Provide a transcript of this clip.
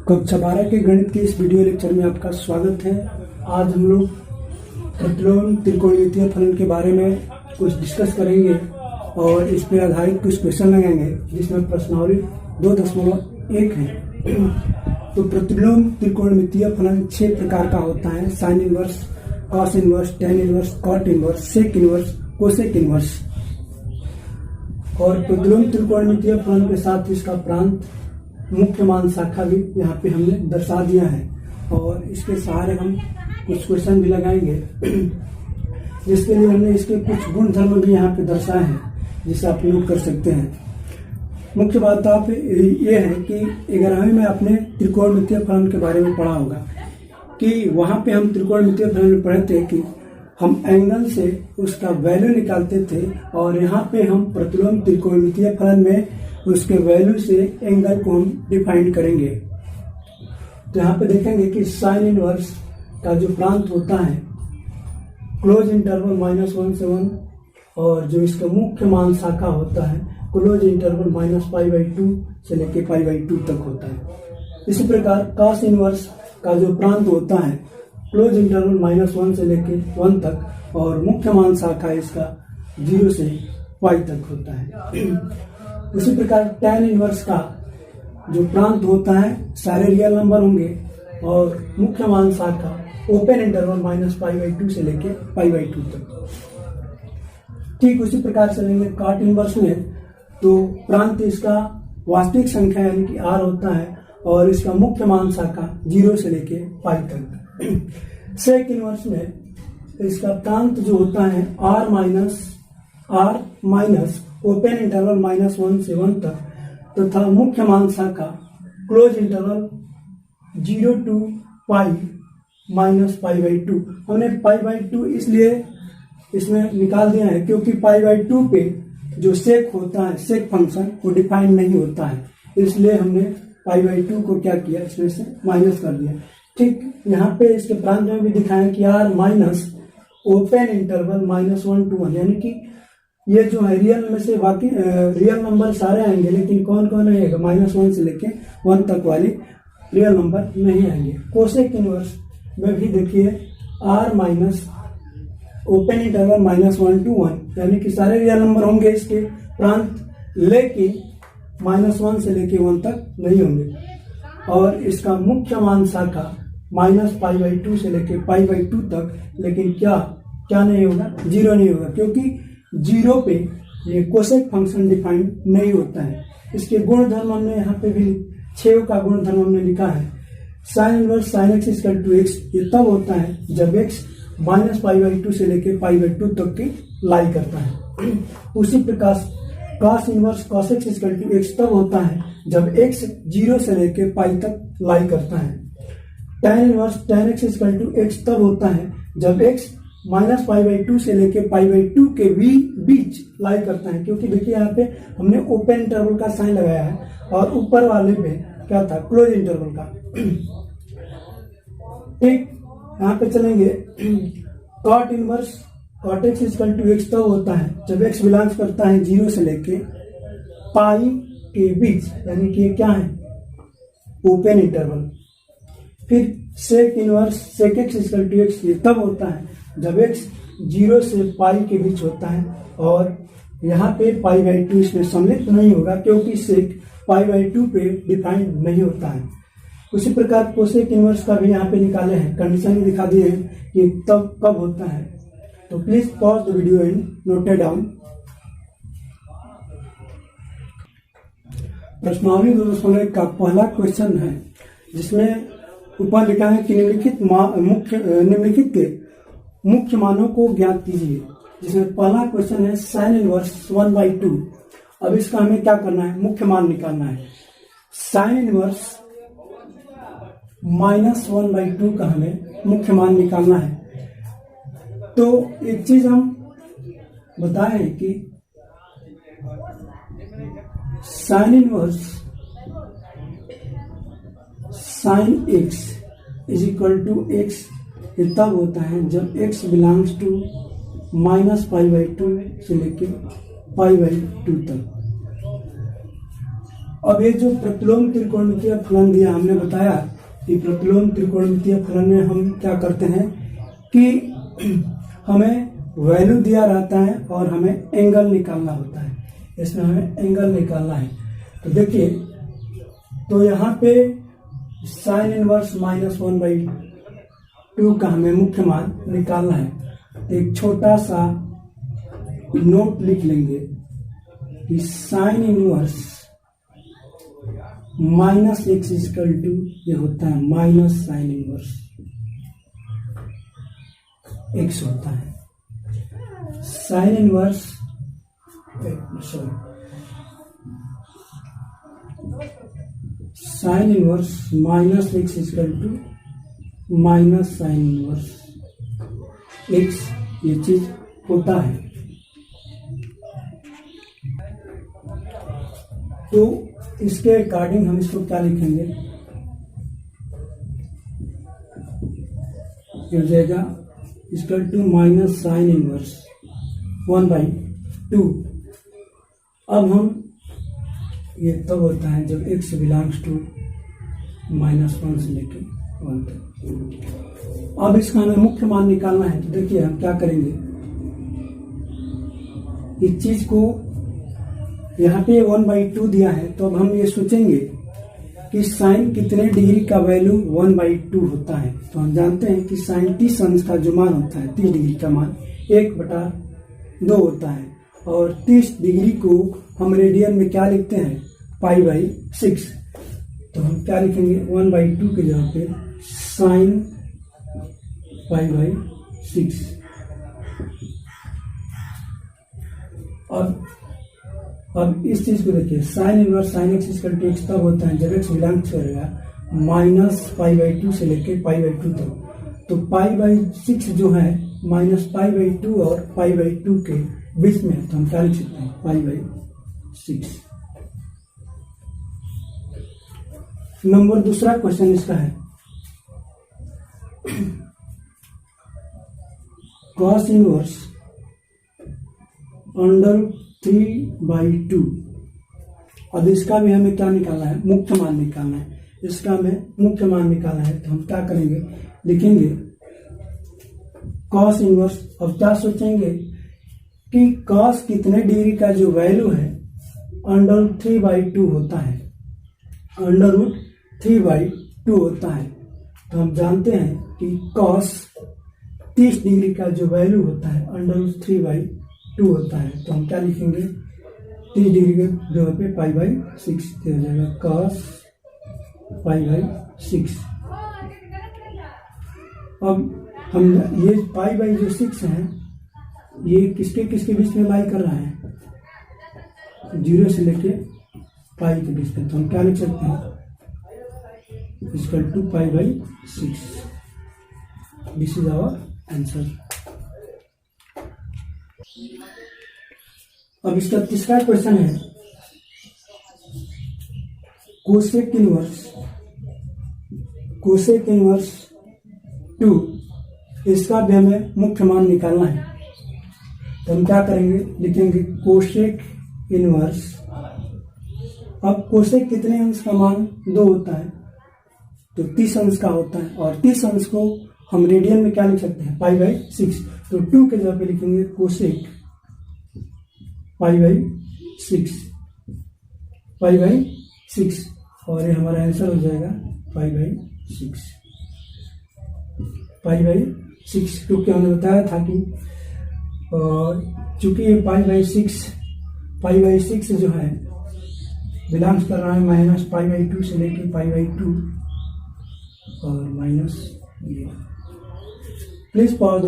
कक्षा 12 के गणित के इस वीडियो लेक्चर में आपका स्वागत है। आज हम लोग प्रतिलोम त्रिकोणमितीय फलन के बारे में कुछ डिस्कस करेंगे और इस पर आधारित कुछ क्वेश्चन लगाएंगे जिसमें प्रश्नावली 2.1 है। तो प्रतिलोम त्रिकोणमितीय फलन 6 प्रकार का होता है। Sine inverse, cos inverse, tan inverse, cot inverse, sec inverse, cosec inverse. और प्रतिलोम त्रिकोणमितीय फलन के साथ इसका प्रांत, मुख्य मान, शाखा भी यहाँ पे हमने दर्शा दिया है और इसके सहारे हम कुछ क्वेश्चन भी लगाएंगे जिसके लिए हमने इसके कुछ गुण धर्म भी यहाँ पे दर्शाए हैं जिसे आप नोट कर सकते हैं। मुख्य बात आप ये है कि 11वीं में आपने त्रिकोणमितीय फलन के बारे में पढ़ा होगा कि वहाँ पे हम त्रिकोणमितीय फलन में पढ़े थे कि हम एंगल से उसका वैल्यू निकालते थे और यहाँ पे हम प्रतिलोम त्रिकोणमितीय फलन में उसके वैल्यू से एंगल को हम डिफाइन करेंगे। तो यहाँ पे देखेंगे कि साइन इनवर्स का जो प्रांत होता है क्लोज इंटरवल -1 से 1 और जो इसका मुख्य मान शाखा होता है क्लोज इंटरवल -π/2 से लेके π/2 तक होता है। इसी प्रकार कॉस इनवर्स का जो प्रांत होता है क्लोज इंटरवल -1 से लेके 1 तक और मुख्य मान शाखा इसका 0 से π तक होता है। इसी प्रकार tan इनवर्स का जो प्रांत होता है सारे रियल नंबर होंगे और मुख्य मान शाखा ओपन इंटरवल -π/2 से लेके π/2 तक। ठीक उसी प्रकार से लेंगे कॉट इनवर्स में तो प्रांत इसका वास्तविक संख्या यानी कि r होता है और इसका मुख्य मान शाखा 0 से लेके π तक। सेक इनवर्स में इसका प्रांत जो होता है r माइनस ओपन इंटरवल -1 से 1 तक तथा मुख्य मान शाखा क्लोज इंटरवल 0 to π -π/2। हमने π/2 इसलिए इसमें निकाल दिया है क्योंकि π/2 पे जो सेक होता है, सेक फंक्शन वो डिफाइन नहीं होता है, इसलिए हमने π/2 को क्या किया, इसमें से माइनस कर दिया। ठीक यहाँ पे इसके प्रांत में भी दिखाया कि r minus open interval -1 to 1 यानी कि ये जो है रियल में से बाकी रियल नंबर सारे आएंगे लेकिन कौन कौन आएगा -1 से लेके 1 तक वाले रियल नंबर नहीं आएंगे। कोसेक इनवर्स में भी देखिए r minus open interval -1 to 1 यानी कि सारे रियल नंबर होंगे इसके प्रांत लेकिन -1 से लेके 1 तक नहीं होंगे और इसका मुख्य मान शाखा -π/2 से लेके π/2 तक, लेकिन क्या नहीं होगा, 0 नहीं होगा क्योंकि 0 पे ये कोसेक फंक्शन डिफाइन नहीं होता है। इसके गुण धर्म हमने यहाँ पे भी 6 का गुण धर्म हमने लिखा है। Sine inverse sine x = x ये तब होता है जब x -π/2 से लेके π/2 तक की लाई करता है। उसी प्रकार cos inverse cos x = x तब होता है जब x 0 से लेके π तक लाई करता है। tan inverse tan x = x तब होता है जब x -π/2 से लेके π/2 के बीच लाई करता है क्योंकि देखिए यहाँ पे हमने ओपन इंटरवल का साइन लगाया है और ऊपर वाले पे क्या था, क्लोज इंटरवल का। ठीक यहाँ पे चलेंगे cot inverse cot x = x तब होता है जब x बिलोंग्स करता है 0 से लेके π के बीच यानी कि क्या है, ओपन इंटरवल। फिर sec inverse sec x = x ये तब होता है जब x 0 से π के बीच होता है और यहाँ पे π/2 इसमें सम्मिलित नहीं होगा क्योंकि सेक π/2 पे डिफाइन नहीं होता है। उसी प्रकार कोसेक इनवर्स का भी यहाँ पे निकाले हैं, कंडीशन भी दिखा दिए हैं कि तब कब होता है। तो please pause the video and note it down. प्रश्नावली 2.1 का पहला क्वेश्चन है जिसमें ऊपर लिखा है कि निम्नलिखित के मुख्य मानों को ज्ञात कीजिए। जिसमें पहला क्वेश्चन है साइन इनवर्स 1/2। अब इसका हमें क्या करना है, मुख्य मान निकालना है। साइन इनवर्स -1/2 का हमें मुख्य मान निकालना है। तो एक चीज हम बताएं कि sine inverse sine x = x ये तब होता है जब x बिलोंग्स टू -π/2 से लेके π/2 तक अब ये जो प्रतिलोम त्रिकोणमितीय फलन दिया, हमने बताया कि प्रतिलोम त्रिकोणमितीय फलन में हम क्या करते हैं कि हमें वैल्यू दिया रहता है और हमें एंगल निकालना होता है। इसमें हमें एंगल निकालना है। तो देखिए, तो यहाँ पे साइन इनवर्स -1/2 का हमें मुख्य मान निकालना है। एक छोटा सा नोट लिख लेंगे कि साइन इनवर्स -x ये होता है माइनस साइन इनवर्स x होता है। Sine inverse sine inverse -x minus sine inverse x, ये चीज होता है। तो इसके अकॉर्डिंग हम इसको क्या लिखेंगे, ये हो जाएगा equal to minus sine inverse 1/2। अब हम, ये तब होता है जब x बिलोंग्स टू -1 से लेके 1 तक। अब इसका हमें मुख्य मान निकालना है। तो देखिए हम क्या करेंगे, इस चीज को यहाँ पे 1/2 दिया है, तो अब हम ये सोचेंगे कि साइन कितने डिग्री का वैल्यू 1/2 होता है। तो हम जानते हैं कि साइन 30 अंश का जो मान होता है, 30 डिग्री का मान 1/2 होता है। और 30 डिग्री को हम रेडियन में क्या लिखते हैं, π/6। तो हम क्या लिखेंगे, 1/2 के जगह पे साइन π/6। अब इस चीज को देखिए, साइन इनवर्स साइन x तब होता है जब x बिलोंग्स करेगा -π/2 से लेके π/2 तक। तो π/6 जो है -π/2 और π/2 के बीच में है। तो हम क्या लिख सकते हैं, π/6। नंबर दूसरा क्वेश्चन इसका है, cos इनवर्स √3/2। अब इसका भी हमें क्या निकालना है, मुख्य मान निकालना है। इसका हमें मुख्य मान निकालना है। तो हम क्या करेंगे, लिखेंगे cos इनवर्स। अब क्या सोचेंगे कि cos कितने डिग्री का जो वैल्यू है √3/2 होता है, √3/2 होता है। तो हम जानते हैं कि cos 30 डिग्री का जो वैल्यू होता है √3/2 होता है। तो हम क्या लिखेंगे, 30 डिग्री के जगह पे π/6 हो जाएगा, cos π/6। अब हम ये π/6 है, ये किसके किसके बीच में लाई कर रहा है, 0 से लेके π के बीच में। तो हम क्या लिख सकते हैं, equal to π/6। This is our answer. अब इसका तीसरा क्वेश्चन है, कोसेक इनवर्स 2। इसका भी हमें मुख्य मान निकालना है। तो हम क्या करेंगे, लिखेंगे कोसेक इनवर्स। अब कोसेक कितने अंश का मान 2 होता है, तो 30 अंश का होता है। और 30 अंश को हम रेडियन में क्या लिख सकते हैं, π/6। तो 2 के जगह पे लिखेंगे कोसेक π/6 और ये हमारा आंसर हो जाएगा π/6। क्योंकि हमने बताया था कि चूंकि ये π/6 जो है बिलोंग्स कर रहा है -π/2 से लेके π/2 और माइनस ये। Please pause.